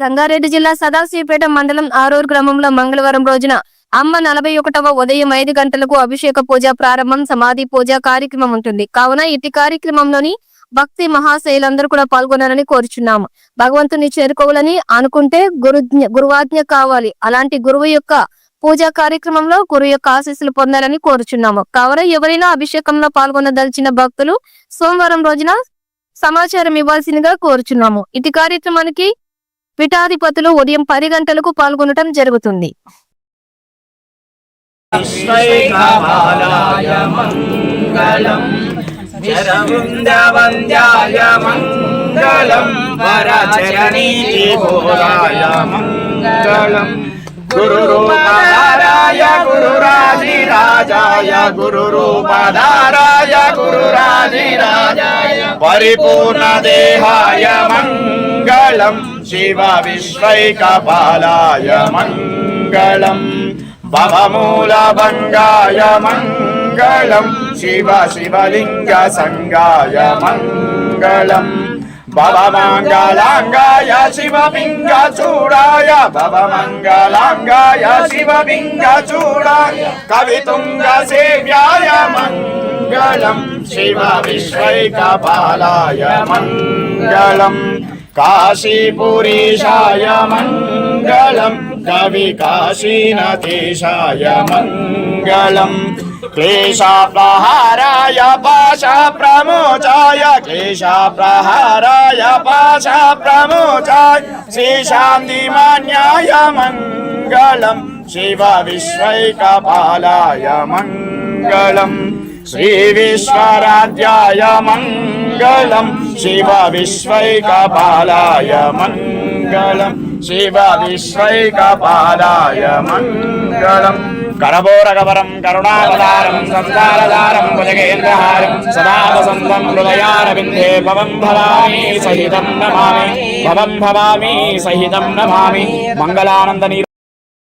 సంగారెడ్డి జిల్లా సదాశివపేట మండలం ఆరూరు గ్రామంలో మంగళవారం రోజున అమ్మ 41వ ఉదయం 5 గంటలకు అభిషేక పూజ ప్రారంభం, సమాధి పూజ కార్యక్రమం ఉంటుంది. కావున ఇట్టి కార్యక్రమంలోని భక్తి మహాశైలందరూ కూడా పాల్గొనాలని కోరుచున్నాము. భగవంతుని చేరుకోవాలని అనుకుంటే గురువాజ్ఞ కావాలి. అలాంటి గురువు యొక్క పూజా కార్యక్రమంలో గురు యొక్క ఆశీస్సులు పొందాలని కోరుచున్నాము. కావున ఎవరైనా అభిషేకంలో పాల్గొనదలిచిన భక్తులు సోమవారం రోజున సమాచారం ఇవ్వాల్సిందిగా కోరుచున్నాము. ఇటు కార్యక్రమానికి పీఠాధిపతులు ఉదయం 10 గంటలకు పాల్గొనడం జరుగుతుంది. गुरुरूपधाराय गुरुराजिराजाय गुरुरूपधाराय गुरुराजिराजाय परिपूर्णदेहाय मङ्गलम् शिव विश्वैकपालाय मङ्गलम् भवमूलभङ्गाय मङ्गलम् शिव शिवलिङ्गसङ्गाय मङ्गलम् भवमङ्गलाङ्गाय शिवपिङ्गचूडाय भवमङ्गलाङ्गाय शिवपिङ्गचूडाय कवितुङ्गसेव्याय मङ्गलम् शिव विश्वैकपालाय मङ्गलम् काशीपुरीशाय मङ्गलम् कवि काशीनाथेशाय मङ्गलम् क्लेशप्रहाराय पाशप्रमोचाय क्लेशप्रहाराय पाशप्रमोचाय श्रीशान्तिमान्याय मङ्गलम् शिव विश्वैकपालाय मङ्गलम् श्रीविश्वराध्याय मङ्गलम् शिव विश्वैकपालाय मङ्गलम् शिव विश्वैकपालाय मङ्गलम् करभोरगवरं करुणावतारं संसारधारं भुजगेन्द्रहारं सदा वसन्तं हृदयारविन्दे भवं भवामि सहितं नमामि मंगलानंदनी।